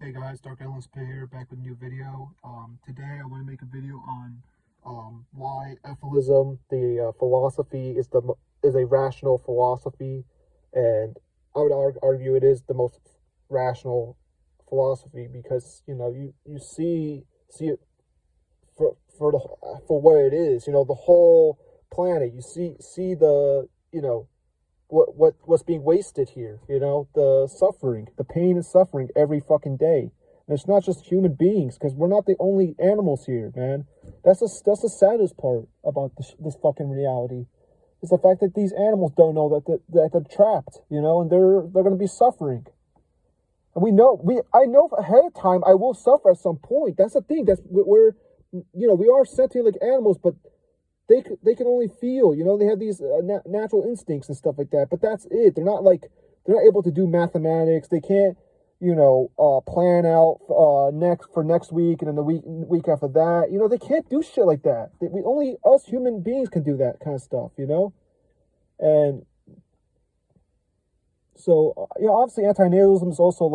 Hey guys, Dark Endless Pay here, back with a new video. Today I want to make a video on why Efilism, the philosophy, is a rational philosophy, and I would argue it is the most rational philosophy because you see it for what it is. The whole planet. You see the what's being wasted here, the suffering, the pain and suffering every fucking day. And it's not just human beings, because we're not the only animals here, man. That's the saddest part about this fucking reality, is the fact that these animals don't know that they're trapped, and they're going to be suffering. And I know ahead of time I will suffer at some point. That's the thing. We are sentient like animals, but they can only feel, they have these natural instincts and stuff like that, but that's it. They're not able to do mathematics. They can't, plan out next week and then the week after that. They can't do shit like that. Only us human beings can do that kind of stuff, and so obviously anti-natalism is also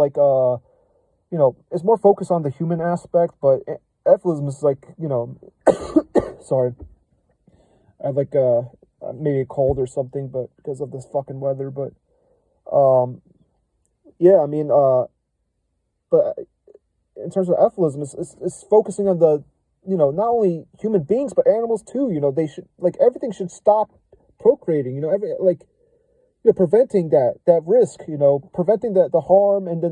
it's more focused on the human aspect, but Efilism is sorry. I have maybe a cold or something, but because of this fucking weather. But but in terms of Efilism, it's focusing on the not only human beings but animals too. They should everything should stop procreating. Preventing that risk. Preventing the harm and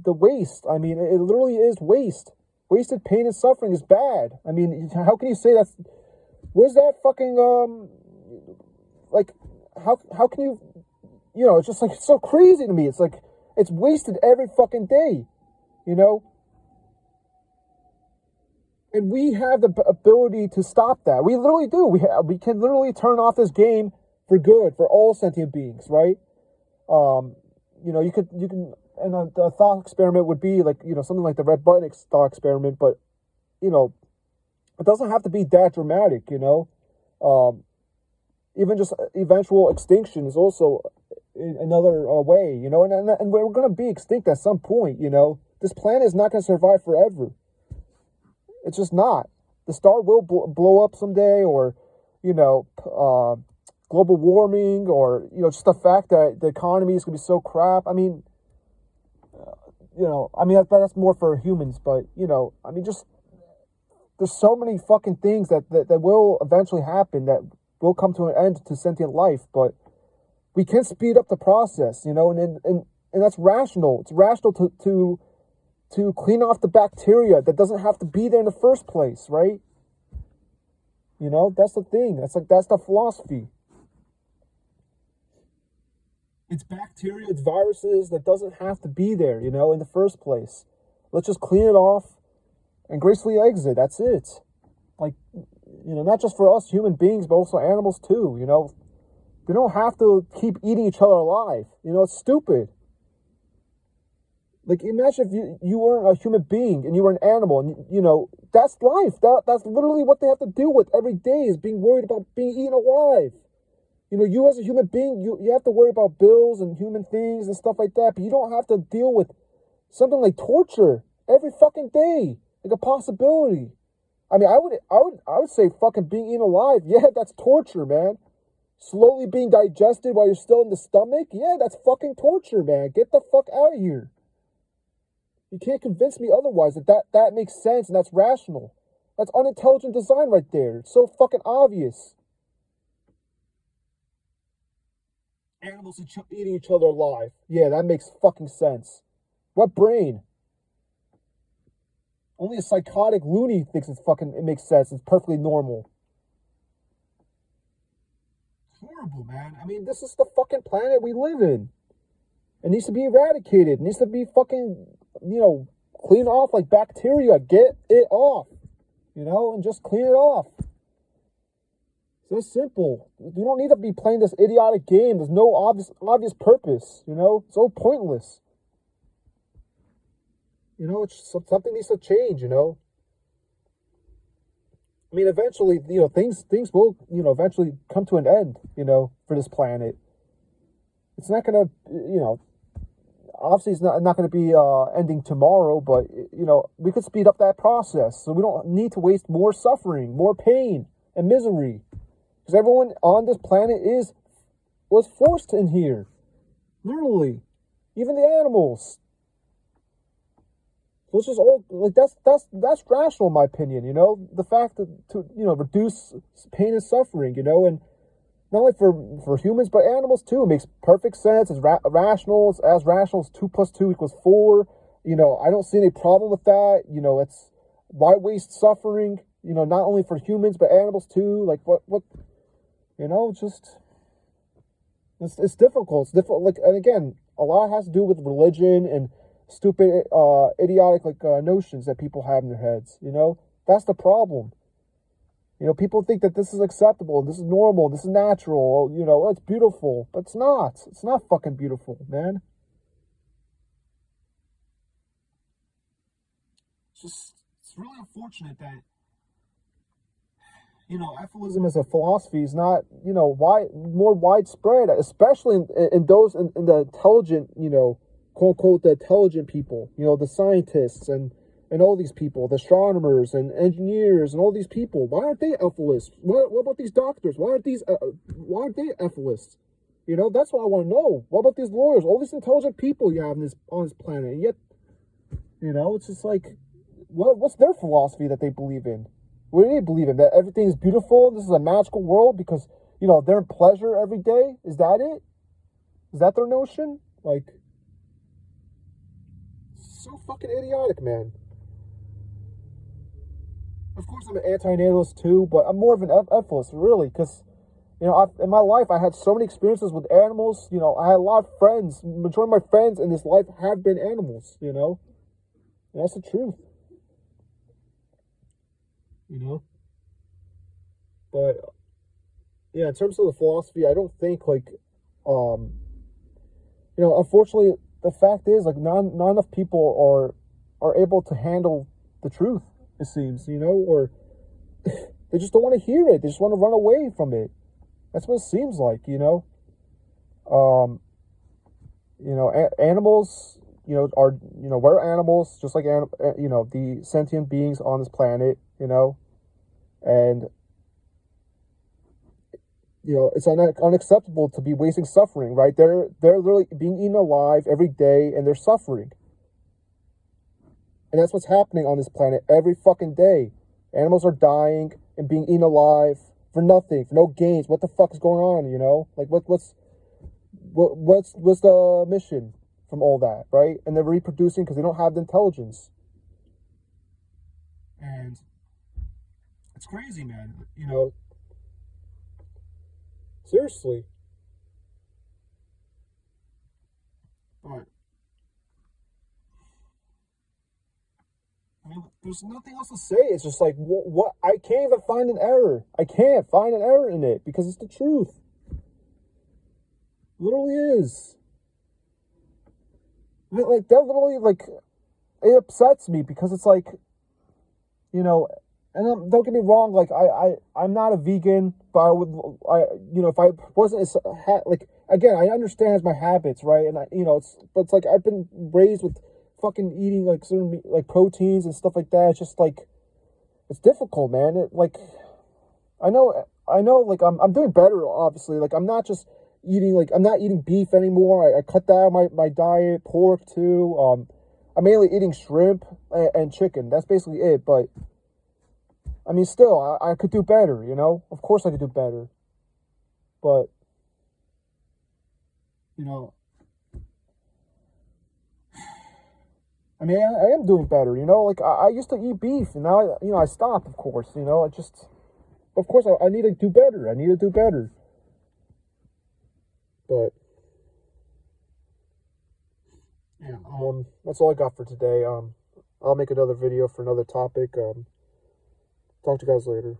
the waste. I mean, it literally is waste. Wasted pain and suffering is bad. I mean, how can you say that's... Was that fucking, how can you, it's just it's so crazy to me. It's it's wasted every fucking day, And we have the ability to stop that. We literally do. We can literally turn off this game for good, for all sentient beings, right? You can, and the thought experiment would be something like the red button thought experiment, but, it doesn't have to be that dramatic, Even just eventual extinction is also another way, and we're going to be extinct at some point, This planet is not going to survive forever. It's just not. The star will blow up someday, or, global warming, or, just the fact that the economy is going to be so crap. I mean, that's more for humans, but, just... There's so many fucking things that will eventually happen, that will come to an end to sentient life, but we can speed up the process, and that's rational. It's rational to clean off the bacteria that doesn't have to be there in the first place, right? That's the thing. That's the philosophy. It's bacteria, it's viruses that doesn't have to be there, in the first place. Let's just clean it off and gracefully exit. That's it. Not just for us human beings, but also animals too, They don't have to keep eating each other alive. It's stupid. Imagine if you weren't a human being and you were an animal, and, that's life. That's literally what they have to deal with every day, is being worried about being eaten alive. You as a human being, you have to worry about bills and human things and stuff like that, but you don't have to deal with something like torture every fucking day. A possibility. I mean, I would say fucking being eaten alive. Yeah, that's torture, man. Slowly being digested while you're still in the stomach. Yeah, that's fucking torture, man. Get the fuck out of here. You can't convince me otherwise that makes sense and that's rational. That's unintelligent design right there. It's so fucking obvious. Animals eating each other alive. Yeah, that makes fucking sense. What brain? Only a psychotic loony thinks it makes sense. It's perfectly normal. It's horrible, man. I mean, this is the fucking planet we live in. It needs to be eradicated. It needs to be fucking, cleaned off like bacteria. Get it off, and just clean it off. It's that simple. You don't need to be playing this idiotic game. There's no obvious purpose, It's so pointless. It's something needs to change, I mean, eventually, things will, eventually come to an end, for this planet. It's not going to, obviously it's not going to be ending tomorrow, but we could speed up that process so we don't need to waste more suffering, more pain and misery, because everyone on this planet was forced in here, literally, even the animals. So it's just all like that's rational in my opinion. The fact that to reduce pain and suffering, and not only for humans but animals too. It makes perfect sense. It's rational. It's as rational as 2 + 2 = 4. I don't see any problem with that. It's why waste suffering? Not only for humans but animals too. Like what? Just it's difficult. It's difficult. Like, and again, a lot has to do with religion and stupid, idiotic notions that people have in their heads. That's the problem. People think that this is acceptable, this is normal, this is natural, it's beautiful, but it's not. It's not fucking beautiful, man. It's really unfortunate that, Efilism as a philosophy is not, more widespread, especially in those, in the intelligent, quote unquote, the intelligent people, the scientists and all these people, the astronomers and engineers and all these people. Why aren't they Ephilists? What about these doctors? Why aren't they Ephilists? That's what I want to know. What about these lawyers? All these intelligent people you have on this planet, and yet, it's just like, what's their philosophy that they believe in? What do they believe in? That everything is beautiful. This is a magical world because they're in pleasure every day. Is that it? Is that their notion? Like, so fucking idiotic, man. Of course, I'm an anti-natalist too, but I'm more of an ethicist, really, because, in my life, I had so many experiences with animals. I had a lot of friends. Majority of my friends in this life have been animals, And that's the truth. But, yeah, in terms of the philosophy, I don't think, unfortunately, the fact is, not enough people are able to handle the truth, it seems, or they just don't want to hear it. They just want to run away from it. That's what it seems like, animals, are, we're animals, just like, the sentient beings on this planet, and, it's unacceptable to be wasting suffering, right? They're literally being eaten alive every day, and they're suffering. And that's what's happening on this planet every fucking day. Animals are dying and being eaten alive for nothing, for no gains. What the fuck is going on, Like, what's the mission from all that, right? And they're reproducing because they don't have the intelligence. And it's crazy, man. Seriously. But I mean, there's nothing else to say. It's just like, what? I can't even find an error. I can't find an error in it because it's the truth. It literally is. Like, that literally, it upsets me because it's like, and don't get me wrong, I'm not a vegan, but if I wasn't, again, I understand my habits, right? And it's like I've been raised with fucking eating certain proteins and stuff like that. It's just it's difficult, man. I know, I'm doing better, obviously. I'm not just eating, I'm not eating beef anymore. I cut that out of my diet, pork too. I'm mainly eating shrimp and chicken. That's basically it, but I mean, still, I could do better, Of course I could do better. But, I mean, I am doing better, I used to eat beef, and now, I stopped, of course, of course, I need to do better. I need to do better. But, yeah, that's all I got for today. I'll make another video for another topic. Talk to you guys later.